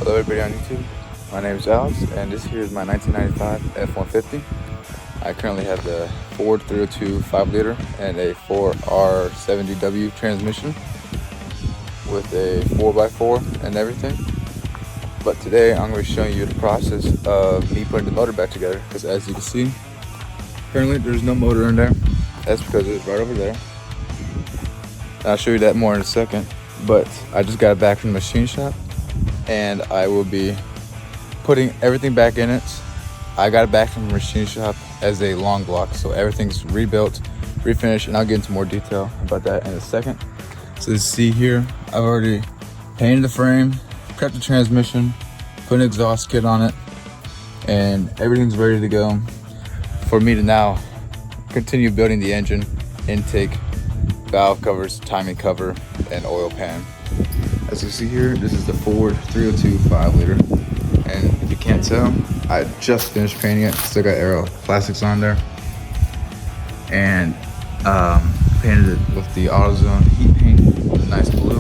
Hello everybody on YouTube, my name is Alex and this here is my 1995 F-150. I currently have the Ford 302 5-liter and a 4R70W transmission with a 4x4 and everything. But today I'm going to be showing you the process of me putting the motor back together, because as you can see, currently there's no motor in there. That's because it's right over there. I'll show you that more in a second, but I just got it back from the machine shop and I will be putting everything back in it. I got it back from the machine shop as a long block, so everything's rebuilt, refinished, and I'll get into more detail about that in a second. So you see here, I've already painted the frame, prepped the transmission, put an exhaust kit on it, and everything's ready to go for me to now continue building the engine, intake, valve covers, timing cover, and oil pan. As you see here, this is the Ford 302 5-liter, and if you can't tell, I just finished painting it. Still got aero plastics on there, and painted it with the AutoZone heat paint, nice blue.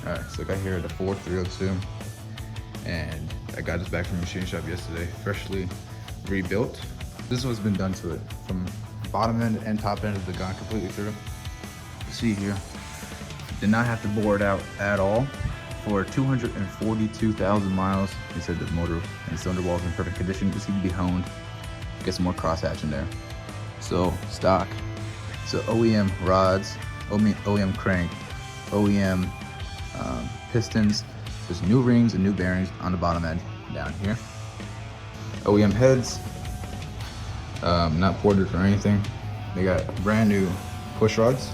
All right, so I got here the Ford 302, and I got this back from the machine shop yesterday, freshly rebuilt. This is what's been done to it, from bottom end and top end has been gone completely through. You see here, did not have to bore it out at all. For 242,000 miles, they said the motor and cylinder walls in perfect condition. Just need to be honed, get some more crosshatch in there. So stock, so OEM rods, OEM crank, OEM pistons. There's new rings and new bearings on the bottom end down here. OEM heads, not ported or anything. They got brand new push rods,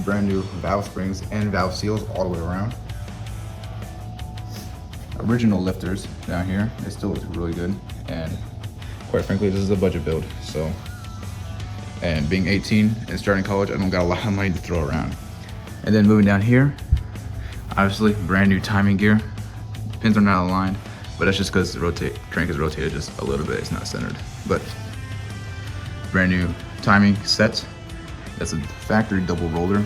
brand new valve springs and valve seals all the way around. Original lifters down here. They still look really good, and quite frankly, this is a budget build. So, and being 18 and starting college, I don't got a lot of money to throw around. And then moving down here, obviously brand new timing gear. Pins are not aligned, but that's just because the crank is rotated just a little bit. It's not centered. But brand new timing set. That's a factory double roller.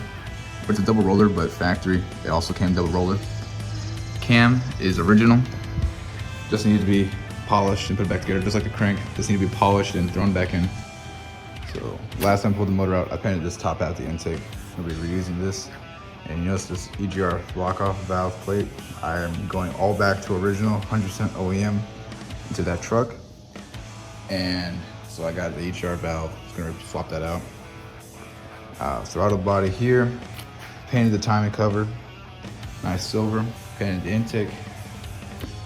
It's a double roller, but factory it also came double roller. Cam is original. Just needed to be polished and put back together, just like the crank. Just need to be polished and thrown back in. So last time I pulled the motor out, I painted this top out the intake. We'll be reusing this. And you notice this EGR lock-off valve plate. I am going all back to original, 100% OEM into that truck. And so I got the EGR valve, just gonna swap that out. Throttle body here, painted the timing cover, nice silver, painted the intake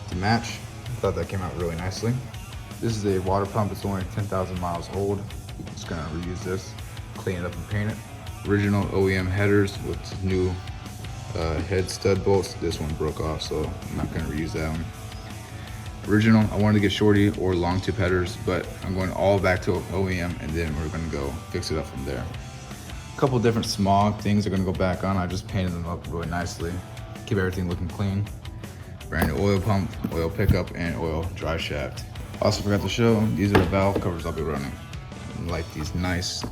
to match. Thought that came out really nicely. This is a water pump, it's only 10,000 miles old. I'm just gonna reuse this, clean it up and paint it. Original OEM headers with new head stud bolts. This one broke off, so I'm not gonna reuse that one. Original, I wanted to get shorty or long tube headers, but I'm going all back to OEM, and then we're gonna go fix it up from there. A couple different small things are gonna go back on. I just painted them up really nicely, keep everything looking clean. Brand new oil pump, oil pickup, and oil dry shaft. Also forgot to show, these are the valve covers I'll be running. Like these nice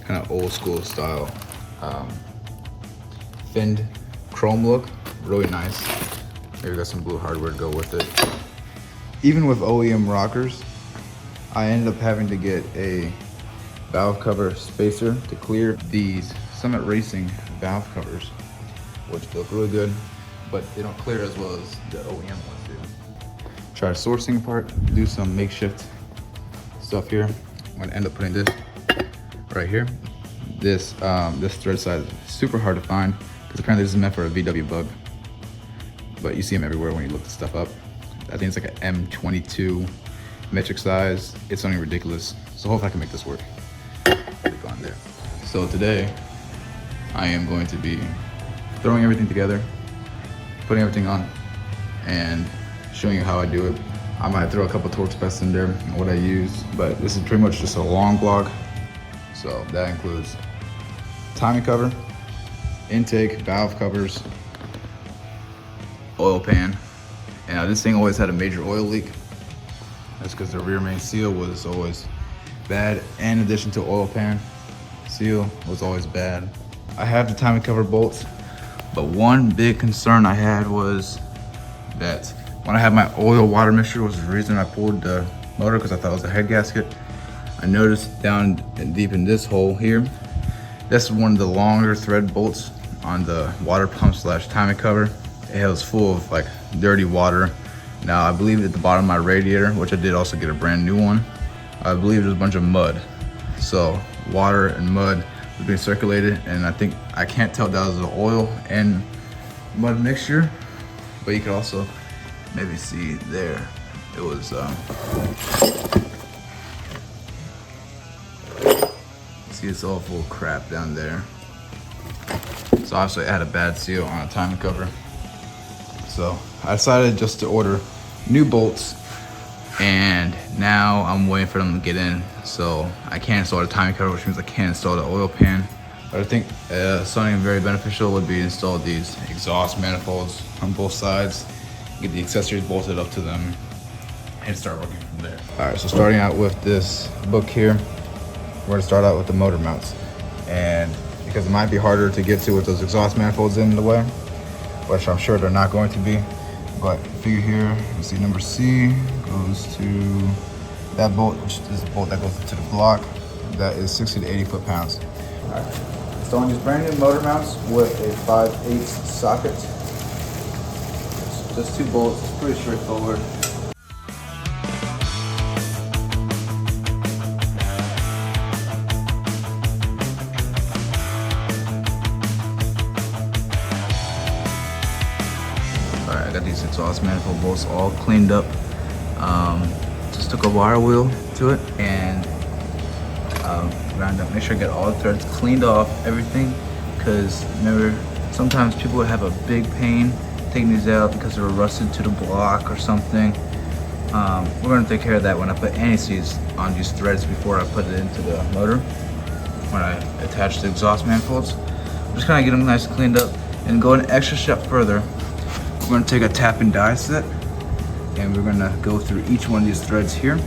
kind of old school style finned chrome look, really nice. Maybe got some blue hardware to go with it. Even with OEM rockers, I ended up having to get a valve cover spacer to clear these Summit Racing valve covers, which look really good, but they don't clear as well as the OEM ones do. Try sourcing apart, do some makeshift stuff here. I'm gonna end up putting this right here. This thread size is super hard to find because apparently this is meant for a VW bug, but you see them everywhere when you look this stuff up. I think it's like an M22 metric size. It's something ridiculous. So hopefully I can make this work. On there. So today I am going to be throwing everything together, putting everything on, and showing you how I do it. I might throw a couple torque specs in there and what I use, but this is pretty much just a long block. So that includes timing cover, intake, valve covers, oil pan. And this thing always had a major oil leak. That's because the rear main seal was always bad. In addition to oil pan seal was always bad. I have the timing cover bolts, but one big concern I had was that when I had my oil water mixture was the reason I pulled the motor, because I thought it was a head gasket. I noticed down deep in this hole here, that's one of the longer thread bolts on the water pump / timing cover. It was full of like dirty water. Now I believe at the bottom of my radiator, which I did also get a brand new one, I believe there's a bunch of mud. So water and mud was being circulated, and I can't tell if that was the oil and mud mixture, but you can also maybe see there, it was see, it's all full of crap down there. So obviously I had a bad seal on a timing cover. So I decided just to order new bolts, and now I'm waiting for them to get in. So I can't install the timing cover, which means I can't install the oil pan. But I think something very beneficial would be to install these exhaust manifolds on both sides, get the accessories bolted up to them, and start working from there. All right, so starting out with this book here, we're gonna start out with the motor mounts. And because it might be harder to get to with those exhaust manifolds in the way, which I'm sure they're not going to be, but figure here, you see number C goes to that bolt, which is the bolt that goes into the block. That is 60 to 80 foot-pounds. All right, installing these brand new motor mounts with a 5/8 socket. Just 2 bolts, it's pretty straightforward. I got these exhaust manifold bolts all cleaned up. Just took a wire wheel to it and round up. Make sure I get all the threads cleaned off, everything, because remember, sometimes people would have a big pain taking these out because they were rusted to the block or something. We're gonna take care of that when I put anti-seize on these threads before I put it into the motor. When I attach the exhaust manifolds, I'm just gonna get them nice and cleaned up and go an extra step further. We're gonna take a tap and die set, and we're gonna go through each one of these threads here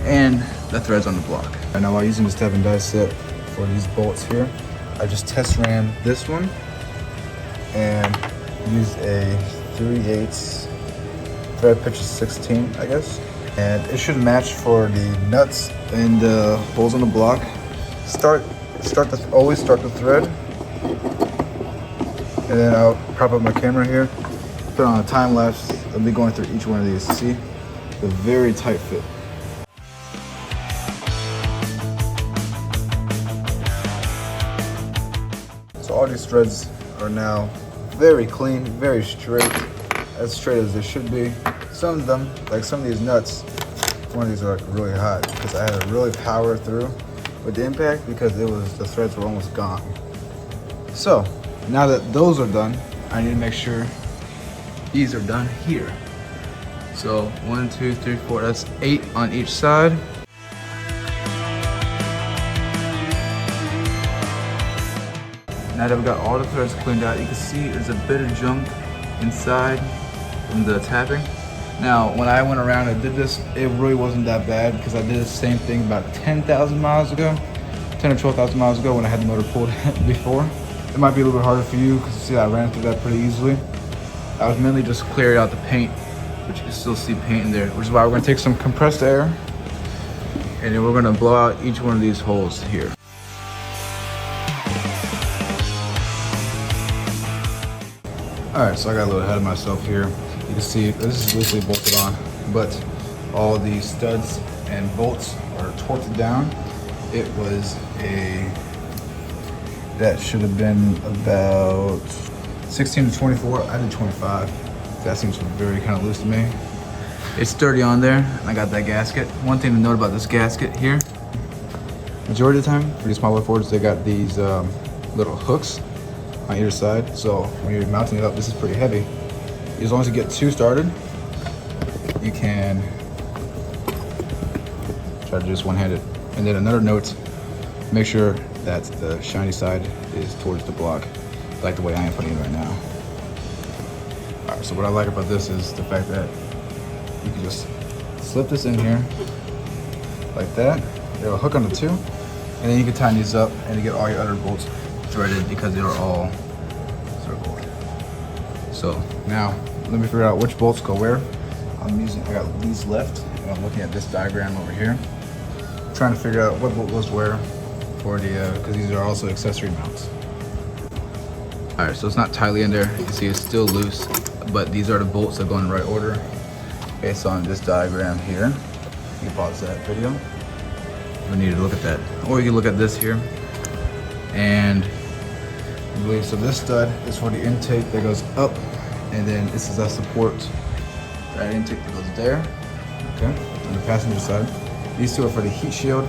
and the threads on the block. And now while using this tap and die set for these bolts here, I just test ran this one and used a 3/8 thread pitch of 16, I guess. And it should match for the nuts and the holes on the block. Always start the thread. And then I'll prop up my camera here, put on a time lapse. I'll be going through each one of these. See, the very tight fit. So all these threads are now very clean, very straight, as straight as they should be. Some of them, like some of these nuts, one of these are like really hot because I had to really power through with the impact because the threads were almost gone. So now that those are done, I need to make sure these are done here. So 1, 2, 3, 4, that's 8 on each side. Now that we've got all the threads cleaned out, you can see there's a bit of junk inside from the tapping. Now, when I went around and did this, it really wasn't that bad because I did the same thing about 10,000 miles ago, 10 or 12,000 miles ago when I had the motor pulled before. It might be a little bit harder for you because you see I ran through that pretty easily. I was mainly just clearing out the paint, but you can still see paint in there, which is why we're gonna take some compressed air and then we're gonna blow out each one of these holes here. All right, so I got a little ahead of myself here. You can see this is loosely bolted on, but all the studs and bolts are torqued down. It was that should have been about 16 to 24. I did 25. That seems very kind of loose to me. It's sturdy on there, and I got that gasket. One thing to note about this gasket here, majority of the time for these small wheel Fords, they got these little hooks on either side. So when you're mounting it up, this is pretty heavy. As long as you get 2 started, you can try to do this one-handed. And then another note, make sure that the shiny side is towards the block, like the way I am putting it right now. All right, so what I like about this is the fact that you can just slip this in here like that, It'll hook on the two, and then you can tighten these up and you get all your other bolts threaded because they are all circled. So now let me figure out which bolts go where. I got these left, and I'm looking at this diagram over here, trying to figure out what bolt goes where for the, because these are also accessory mounts. All right, so it's not tightly in there. You can see it's still loose, but these are the bolts that go in the right order based on this diagram here. You can pause that video. We need to look at that. Or you can look at this here. And I believe, so this stud is for the intake that goes up, and then this is a support, that intake that goes there, okay, on the passenger side. These two are for the heat shield,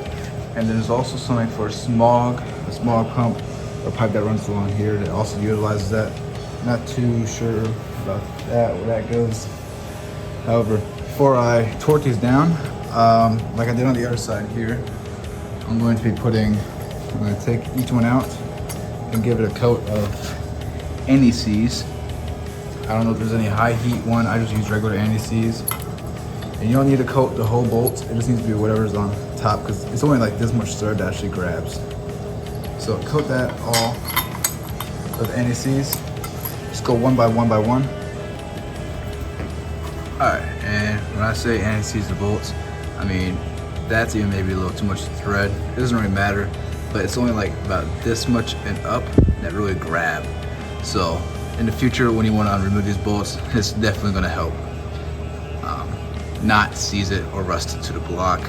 and then there's also something for a smog pump, or pipe that runs along here that also utilizes that. Not too sure about that, where that goes. However, before I torque these down, like I did on the other side here, I'm going to take each one out and give it a coat of NECs. I don't know if there's any high heat one. I just use regular NECs. And you don't need to coat the whole bolt. It just needs to be whatever's on top, because it's only like this much thread that actually grabs. So coat that all with NECs. Just go one by one by one. All right, and when I say NECs to bolts, I mean, that's even maybe a little too much thread. It doesn't really matter, but it's only like about this much and up that really grab. So in the future, when you want to remove these bolts, it's definitely going to help not seize it or rust it to the block.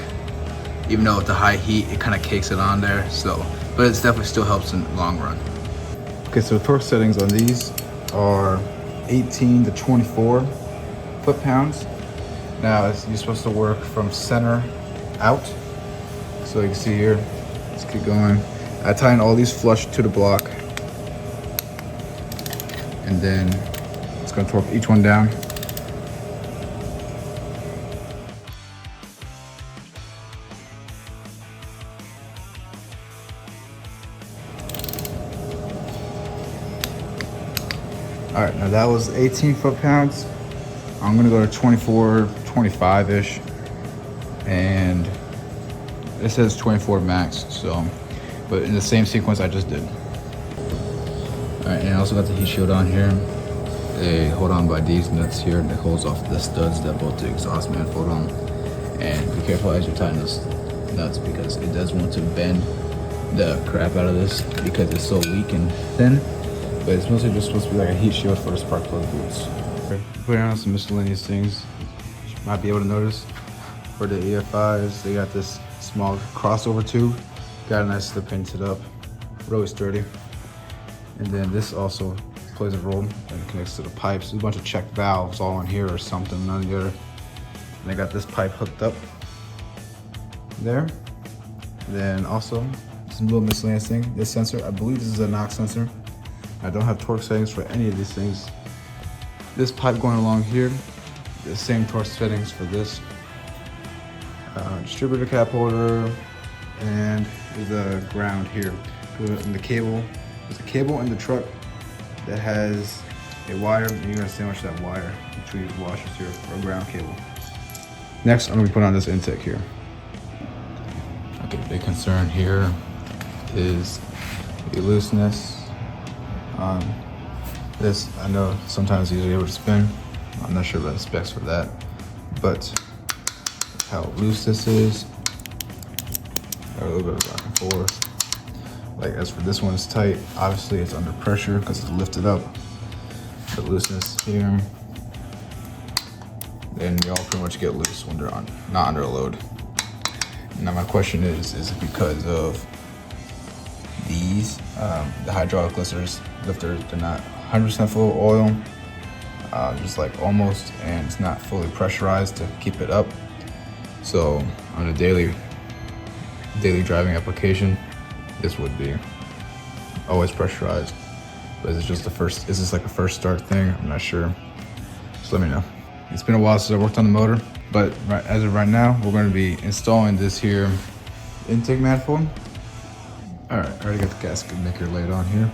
Even though with the high heat, it kind of cakes it on there. So, but it definitely still helps in the long run. Okay, so torque settings on these are 18 to 24 foot-pounds. Now you're supposed to work from center out. So you can see here, let's keep going. I tighten all these flush to the block, and then it's going to torque each one down. All right, now that was 18 foot-pounds. I'm gonna go to 24, 25-ish, and it says 24 max, so, but in the same sequence I just did. All right, and I also got the heat shield on here. They hold on by these nuts here that holds off the studs that both the exhaust manifold on. And be careful as you tighten those nuts, because it does want to bend the crap out of this because it's so weak and thin. But it's mostly just supposed to be like a heat shield for the Sparkplug boots. Putting on some miscellaneous things you might be able to notice. For the EFIs, they got this small crossover tube. Got a nice slip painted up, really sturdy. And then this also plays a role and it connects to the pipes. There's a bunch of check valves all on here or something, none of the other. And they got this pipe hooked up there. And then also some little miscellaneous thing. This sensor, I believe this is a knock sensor. I don't have torque settings for any of these things. This pipe going along here, the same torque settings for this. Distributor cap holder, and there's a ground here. And the cable, there's a cable in the truck that has a wire, and you're gonna sandwich that wire between these washers here for a ground cable. Next, I'm gonna put on this intake here. Okay, big concern here is the looseness. This, I know sometimes it's easier to spin. I'm not sure about the specs for that, but how loose this is, a little bit of back and forth. Like as for this one, it's tight. Obviously it's under pressure because it's lifted up. The looseness here, then they all pretty much get loose when they're not under a load. Now my question is it because of these, the hydraulic lifters, they're not 100% full of oil, just like almost, and it's not fully pressurized to keep it up. So on a daily driving application, this would be always pressurized. But is this like a first start thing? I'm not sure. Just let me know. It's been a while since I worked on the motor, but as of right now, we're going to be installing this here intake manifold. All right, I already got the gasket maker laid on here.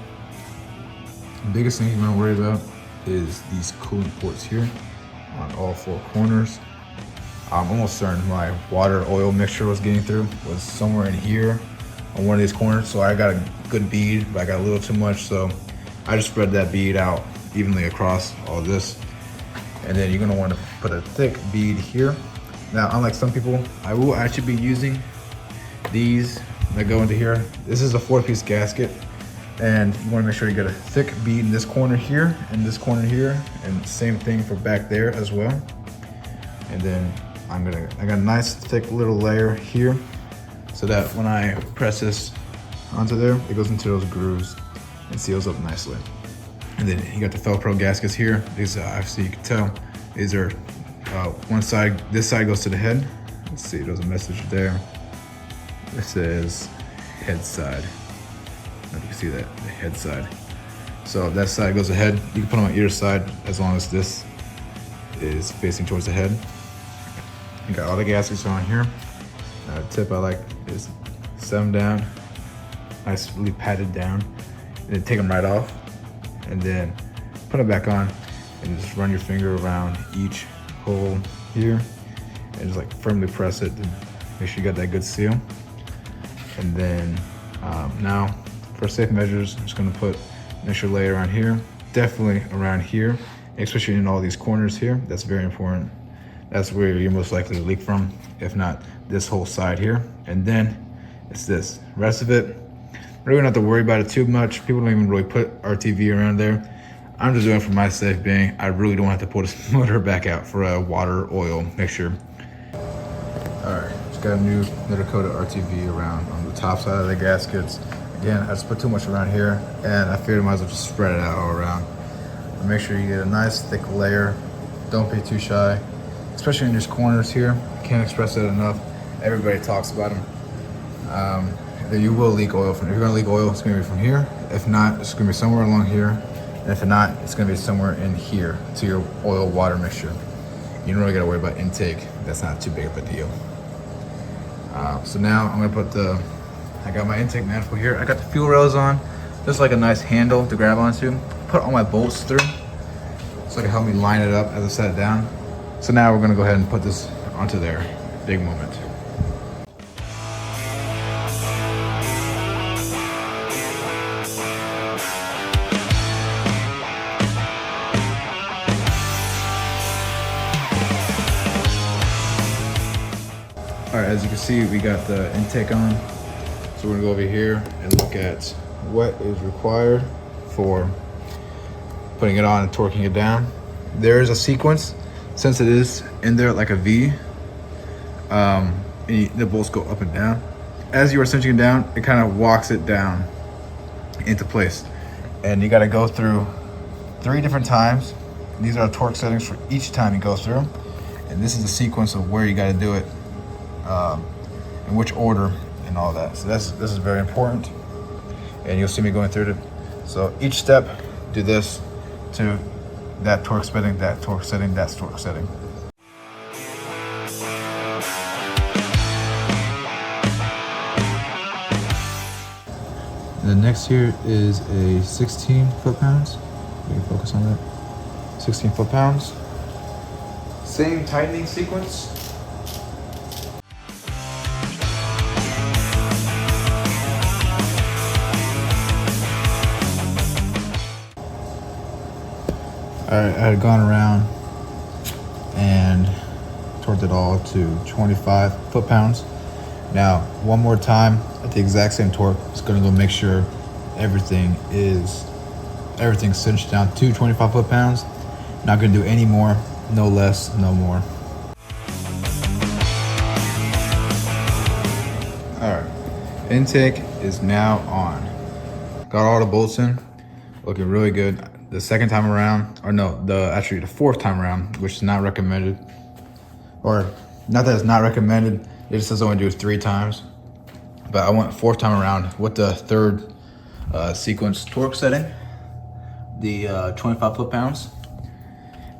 The biggest thing you want to worry about is these coolant ports here on all four corners. I'm almost certain my water oil mixture was getting through was somewhere in here on one of these corners. So I got a good bead, but I got a little too much. So I just spread that bead out evenly across all this. And then you're gonna wanna put a thick bead here. Now, unlike some people, I will actually be using these that go into here. This is a 4-piece gasket. And you wanna make sure you get a thick bead in this corner here and this corner here, and same thing for back there as well. And then I got a nice thick little layer here so that when I press this onto there, it goes into those grooves and seals up nicely. And then you got the Fel-Pro gaskets here. These, obviously you can tell, these are one side, this side goes to the head. Let's see, there's a message there. It says head side. I don't know if you can see that, the head side. So that side goes ahead. You can put them on either side as long as this is facing towards the head. You got all the gaskets on here. Tip I like is set them down, nice, really patted down, and then take them right off, and then put them back on, and just run your finger around each hole here, and just like firmly press it to make sure you got that good seal. And then now for safe measures, I'm just gonna put an extra layer around here, definitely around here, especially in all these corners here. That's very important. That's where you're most likely to leak from, if not this whole side here. And then it's this. Rest of it, really don't have to worry about it too much. People don't even really put RTV around there. I'm just doing it for my safe being. I really don't have to pull this motor back out for a water oil mixture. All right, just got a new little coat of RTV around on the top side of the gaskets. Again, I just put too much around here, and I figured I might as well just spread it out all around. And make sure you get a nice thick layer. Don't be too shy, especially in these corners here. Can't express it enough. Everybody talks about them. You will leak oil from. If you're gonna leak oil, it's gonna be from here. If not, it's gonna be somewhere along here. And if not, it's gonna be somewhere in here to your oil water mixture. You don't really gotta worry about intake. That's not too big of a deal. So now I'm gonna I got my intake manifold here. I got the fuel rails on. Just like a nice handle to grab onto. Put all my bolts through, so it can help me line it up as I set it down. So now we're gonna go ahead and put this onto there. Big moment. All right, as you can see, we got the intake on. So we're gonna go over here and look at what is required for putting it on and torquing it down. There is a sequence, since it is in there like a V, the bolts go up and down. As you are cinching it down, it kind of walks it down into place. And you gotta go through 3 different times. These are torque settings for each time you go through. And this is the sequence of where you gotta do it, in which order and all that. So this is very important. And you'll see me going through it. So each step, do this to that torque setting, that torque setting, that torque setting. The next here is a 16 foot-pounds. We can focus on that. 16 foot-pounds. Same tightening sequence. All right, I had gone around and torqued it all to 25 foot-pounds. Now, one more time at the exact same torque. Just gonna go make sure everything's cinched down to 25 foot-pounds. Not gonna do any more, no less, no more. All right, intake is now on. Got all the bolts in, looking really good. The second time around, or no, actually the 4th time around, which is not recommended. Or not that it's not recommended, it just says only do it 3 times. But I went 4th time around with the 3rd sequence torque setting, the 25 foot-pounds,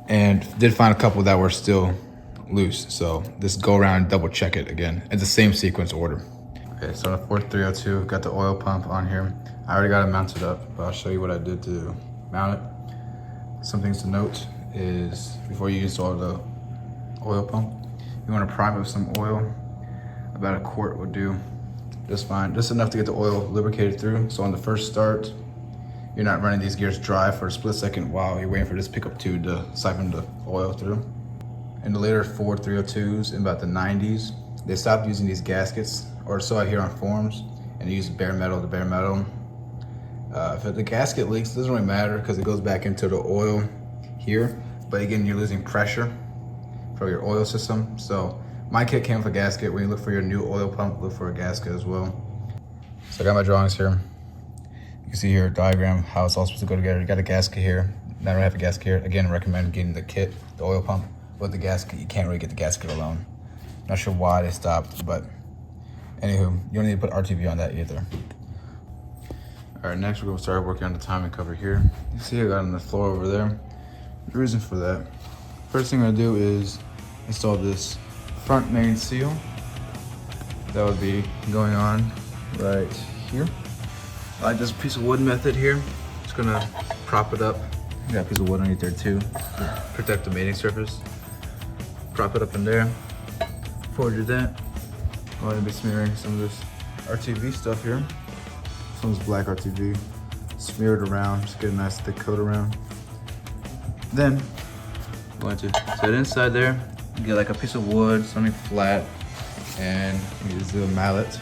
and did find a couple that were still loose. So just go around and double check it again. It's the same sequence order. Okay, so the 4302, got the oil pump on here. I already got it mounted up, but I'll show you what I did to mount it. Some things to note is before you use all the oil pump, you You want to prime it with some oil. About a quart would do just fine. Just enough to get the oil lubricated through. So on the first start, you're not running these gears dry for a split second while you're waiting for this pickup tube to siphon the oil through. In the later Ford 302s in about the 90s, they stopped using these gaskets, or so I hear on forums, and they use bare metal to bare metal. If the gasket leaks, it doesn't really matter because it goes back into the oil here. But again, you're losing pressure from your oil system. So my kit came with a gasket. When you look for your new oil pump, look for a gasket as well. So I got my drawings here. You can see here a diagram how it's all supposed to go together. You got a gasket here. Now I don't have a gasket here. Again, I recommend getting the kit, the oil pump. With the gasket, you can't really get the gasket alone. Not sure why they stopped, but anywho, you don't need to put RTV on that either. All right, next we're gonna start working on the timing cover here. You see I got it on the floor over there. The reason for that, first thing I'm gonna do is install this front main seal. That would be going on right here. I like this piece of wood method here. Just gonna prop it up. Got a piece of wood underneath there too to protect the mating surface. Prop it up in there. Before I do that, I'm gonna be smearing some of this RTV stuff here. Some of this black RTV. Smear it around, just get a nice thick coat around. Then, I'm going to set it inside there, get like a piece of wood, something flat, and use the mallet.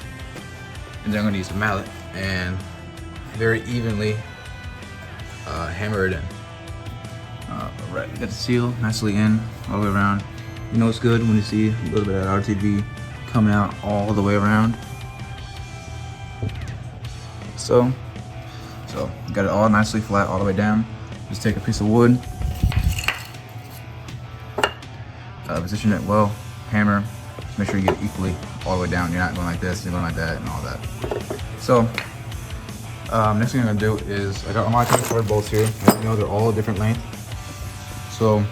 And then I'm gonna use a mallet and very evenly hammer it in. Alright, got the seal nicely in all the way around. You know it's good when you see a little bit of that RTV coming out all the way around. So got it all nicely flat all the way down. Just take a piece of wood, position it well, hammer, just make sure you get it equally all the way down. You're not going like this, you're going like that and all that. So next thing I'm gonna do is, I got all my 24 bolts here. I know they're all a different length. So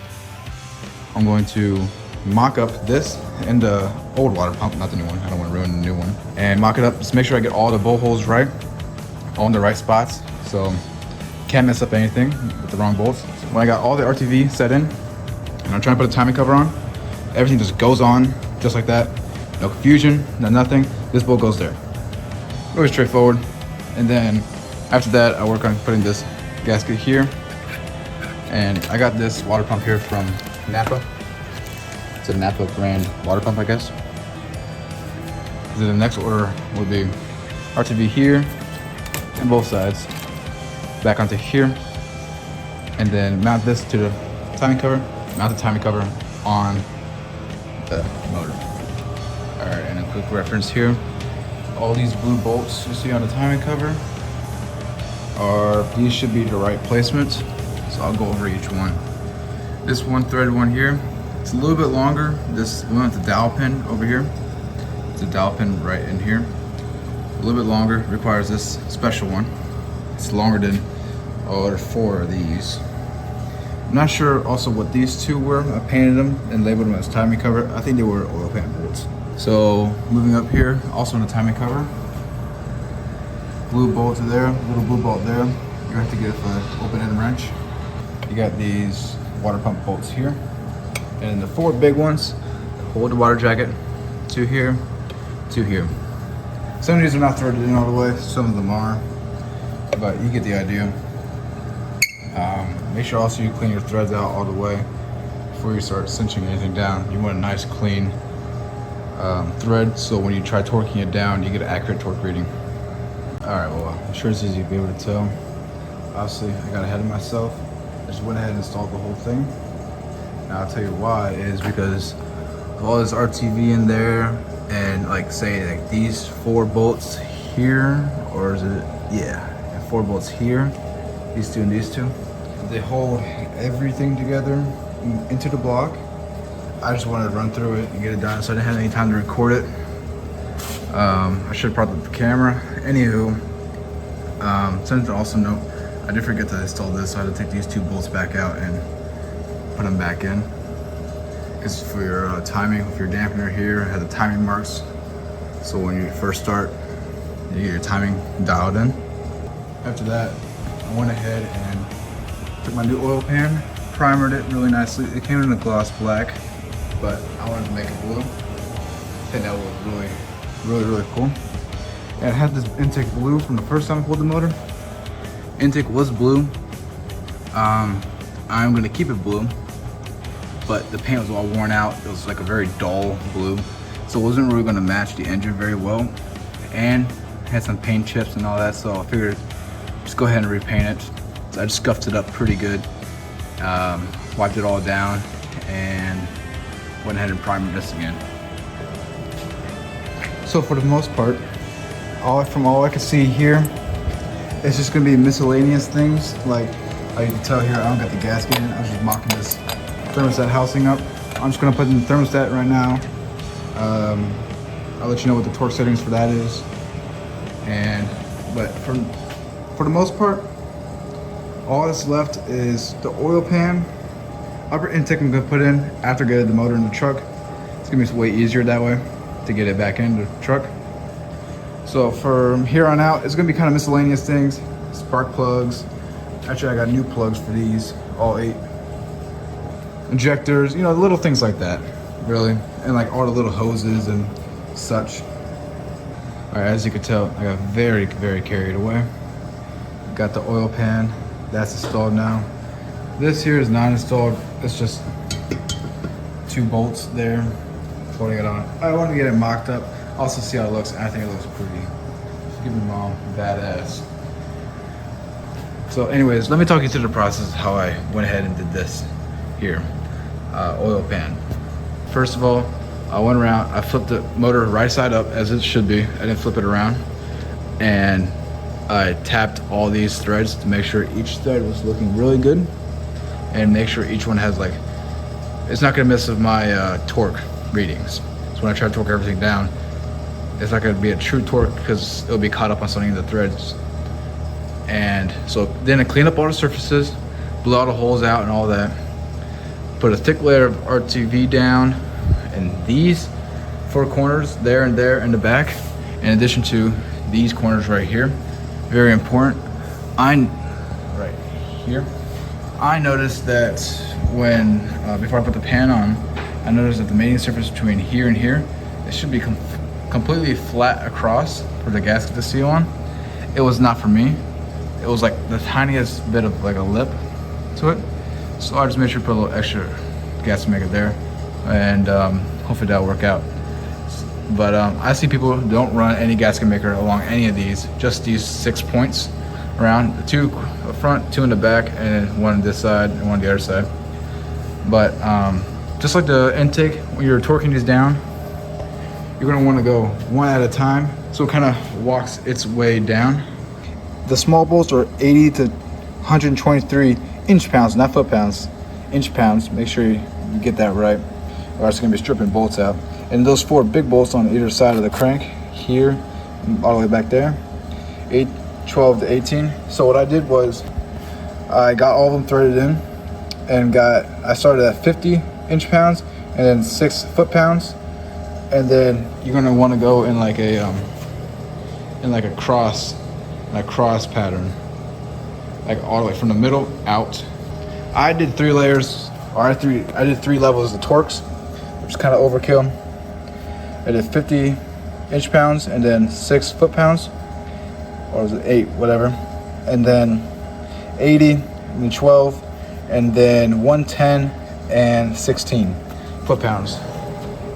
I'm going to mock up this and the old water pump, not the new one. I don't want to ruin the new one. And mock it up, just make sure I get all the bolt holes right, on the right spots. So can't mess up anything with the wrong bolts. So when I got all the RTV set in, and I'm trying to put a timing cover on, everything just goes on just like that. No confusion, no nothing. This bolt goes there. Really straightforward. And then after that, I work on putting this gasket here. And I got this water pump here from NAPA. It's a NAPA brand water pump, I guess. Then the next order would be RTV here and both sides, back onto here, and then mount this to the timing cover, mount the timing cover on the motor. All right, and a quick reference here. All these blue bolts you see on the timing cover these should be the right placement. So I'll go over each one. This one threaded one here, it's a little bit longer. This one with the dowel pin over here. It's a dowel pin right in here. A little bit longer, requires this special one. It's longer than, there's 4 of these. I'm not sure also what these 2 were. I painted them and labeled them as timing cover. I think they were oil pan bolts. So moving up here, also in the timing cover. Blue bolt there, little blue bolt there. You have to get it for an open end wrench. You got these water pump bolts here. And the 4 big ones hold the water jacket. 2 here, 2 here. Some of these are not threaded in all the way, some of them are, but you get the idea. Make sure also you clean your threads out all the way before you start cinching anything down. You want a nice clean thread, so when you try torquing it down, you get an accurate torque reading. All right, well, I'm sure it's easy to be able to tell. Obviously, I got ahead of myself. I just went ahead and installed the whole thing. Now I'll tell you why is because of all this RTV in there, and like say like these 4 bolts here, or is it, yeah, 4 bolts here, these 2 and these 2. They hold everything together into the block. I just wanted to run through it and get it done, so I didn't have any time to record it. I should have brought the camera. Anywho, something to also note, I did forget to install this, so I had to take these 2 bolts back out and put them back in. It's for your timing with your dampener here. It has the timing marks, so when you first start, you get your timing dialed in. After that, I went ahead and took my new oil pan, primered it really nicely. It came in a gloss black, but I wanted to make it blue. I think that was really cool. And it had this intake blue from the first time I pulled the motor. Intake was blue. I'm gonna keep it blue, but the paint was all worn out. It was like a very dull blue, so it wasn't really gonna match the engine very well, and had some paint chips and all that, so I figured just go ahead and repaint it. So I just scuffed it up pretty good, wiped it all down, and went ahead and primed this again. So for the most part, from all I can see here, it's just gonna be miscellaneous things. Like you can tell here, I don't got the gasket in. I was just mocking this thermostat housing up. I'm just gonna put in the thermostat right now. I'll let you know what the torque settings for that is. But for the most part, all that's left is the oil pan. Upper intake I'm gonna put in after getting the motor in the truck. It's gonna be way easier that way to get it back in the truck. So from here on out, it's gonna be kind of miscellaneous things. Spark plugs. Actually, I got new plugs for these, all 8. Injectors, little things like that, really. And like all the little hoses and such. All right, as you can tell, I got very carried away. Got the oil pan, that's installed now. This here is not installed. It's just 2 bolts there, holding it on. I want to get it mocked up, also see how it looks. I think it looks pretty. Give me mom, badass. So anyways, let me talk you through the process of how I went ahead and did this here. Oil pan. First of all, I went around, I flipped the motor right side up as it should be. I didn't flip it around. And I tapped all these threads to make sure each thread was looking really good. And make sure each one has it's not gonna mess with my torque readings. So when I try to torque everything down, it's not gonna be a true torque because it'll be caught up on something in the threads. And so then I clean up all the surfaces, blew all the holes out and all that. Put a thick layer of RTV down, and these 4 corners there and there in the back, in addition to these corners right here. Very important. Right here. I noticed that when, before I put the pan on, I noticed that the mating surface between here and here, it should be completely flat across for the gasket to seal on. It was not for me. It was like the tiniest bit of like a lip to it. So I just made sure to put a little extra gasket maker there, and hopefully that'll work out. But I see people don't run any gasket maker along any of these, just these 6 points around, 2 up front, 2 in the back, and then 1 on this side and 1 on the other side. But just like the intake, when you're torquing these down, you're gonna wanna go 1 at a time, so it kind of walks its way down. The small bolts are 80 to 123 inch-pounds, not foot-pounds, inch-pounds. Make sure you get that right, or it's gonna be stripping bolts out. And those 4 big bolts on either side of the crank, here, all the way back there, 12 to 18. So what I did was, I got all of them threaded in, and I started at 50 inch-pounds, and then 6 foot-pounds, and then you're gonna want to go in like a cross pattern, like all the way from the middle out. I did 3 layers, or I did 3 levels of torques, which is kind of overkill. I did 50 inch-pounds and then 6 foot-pounds, or was it 8, whatever, and then 80 and then 12, and then 110 and 16 foot-pounds,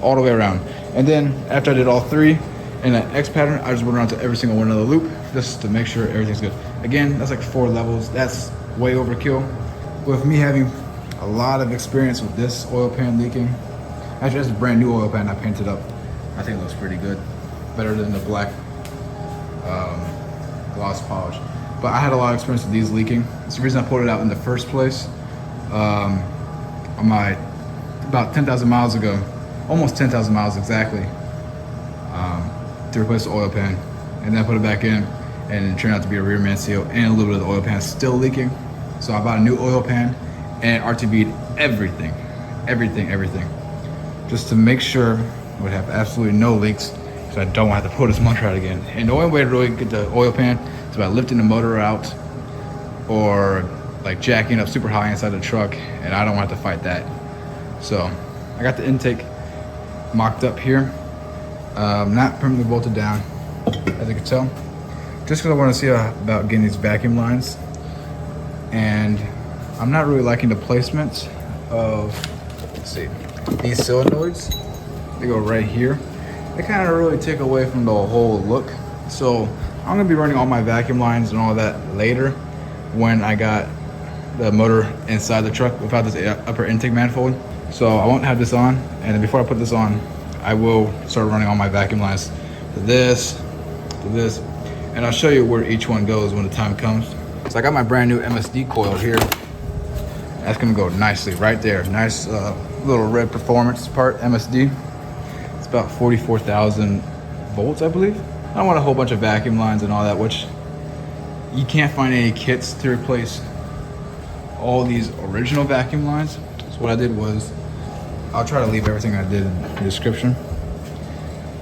all the way around. And then after I did all 3 in an X pattern, I just went around to every single one of the loop just to make sure everything's good. Again, that's like 4 levels. That's way overkill. With me having a lot of experience with this oil pan leaking, actually that's a brand new oil pan I painted up. I think it looks pretty good, better than the black gloss polish. But I had a lot of experience with these leaking. It's the reason I pulled it out in the first place. On my about 10,000 miles ago, almost 10,000 miles exactly, to replace the oil pan, and then I put it back in, and it turned out to be a rear man seal, and a little bit of the oil pan still leaking. So I bought a new oil pan and RTB'd everything, just to make sure it would have absolutely no leaks, so I don't have to pull this motor out again. And the only way to really get the oil pan is by lifting the motor out, or like jacking up super high inside the truck, and I don't want to fight that. So I got the intake mocked up here. Not permanently bolted down, as you can tell. Just because I want to see about getting these vacuum lines. And I'm not really liking the placement of, let's see, these solenoids. They go right here. They kind of really take away from the whole look. So I'm gonna be running all my vacuum lines and all that later when I got the motor inside the truck without this upper intake manifold. So I won't have this on, and then before I put this on, I will start running all my vacuum lines to this, and I'll show you where each one goes when the time comes. So I got my brand new MSD coil here. That's gonna go nicely right there. Nice little red performance part, MSD. It's about 44,000 volts, I believe. I don't want a whole bunch of vacuum lines and all that, which you can't find any kits to replace all these original vacuum lines. So what I did was, I'll try to leave everything I did in the description.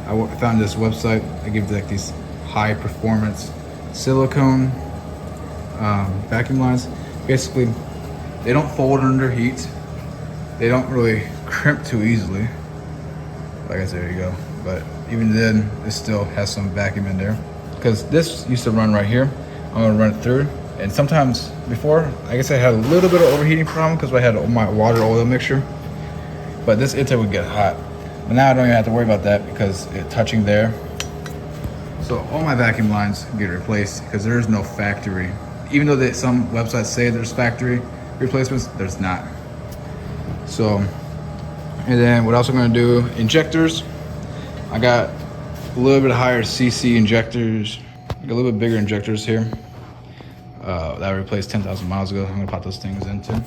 I found this website. They give like these high performance silicone vacuum lines. Basically, they don't fold under heat. They don't really crimp too easily. Like I said, there you go. But even then, it still has some vacuum in there. Because this used to run right here. I'm gonna run it through. And sometimes before, I guess I had a little bit of overheating problem because I had my water oil mixture. But this intake would get hot. But now I don't even have to worry about that because it's touching there. So all my vacuum lines get replaced because there is no factory. Even though some websites say there's factory replacements, there's not. So, and then what else I'm gonna do, injectors. I got a little bit higher CC injectors, like a little bit bigger injectors here. That I replaced 10,000 miles ago. I'm gonna pop those things into.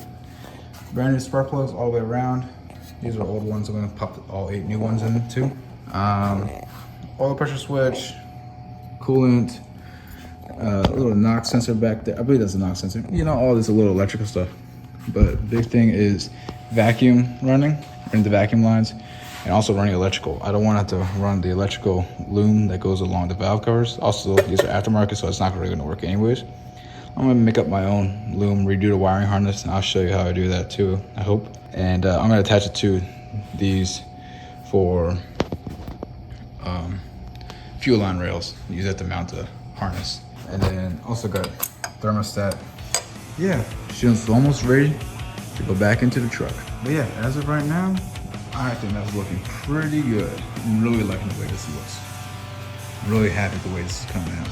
Brand new spark plugs all the way around. These are old ones. I'm gonna pop all 8 new ones in too. Oil pressure switch, coolant, a little knock sensor back there. I believe that's a knock sensor. You know, all this little electrical stuff. But big thing is vacuum running the vacuum lines, and also running electrical. I don't want to have to run the electrical loom that goes along the valve covers. Also, these are aftermarket, so it's not really gonna work anyways. I'm gonna make up my own loom, redo the wiring harness, and I'll show you how I do that too, I hope. And I'm gonna attach it to these for fuel line rails. Use that to mount the harness. And then also got thermostat. Yeah, she's almost ready to go back into the truck. But yeah, as of right now, I think that's looking pretty good. I'm really liking the way this looks. I'm really happy with the way this is coming out.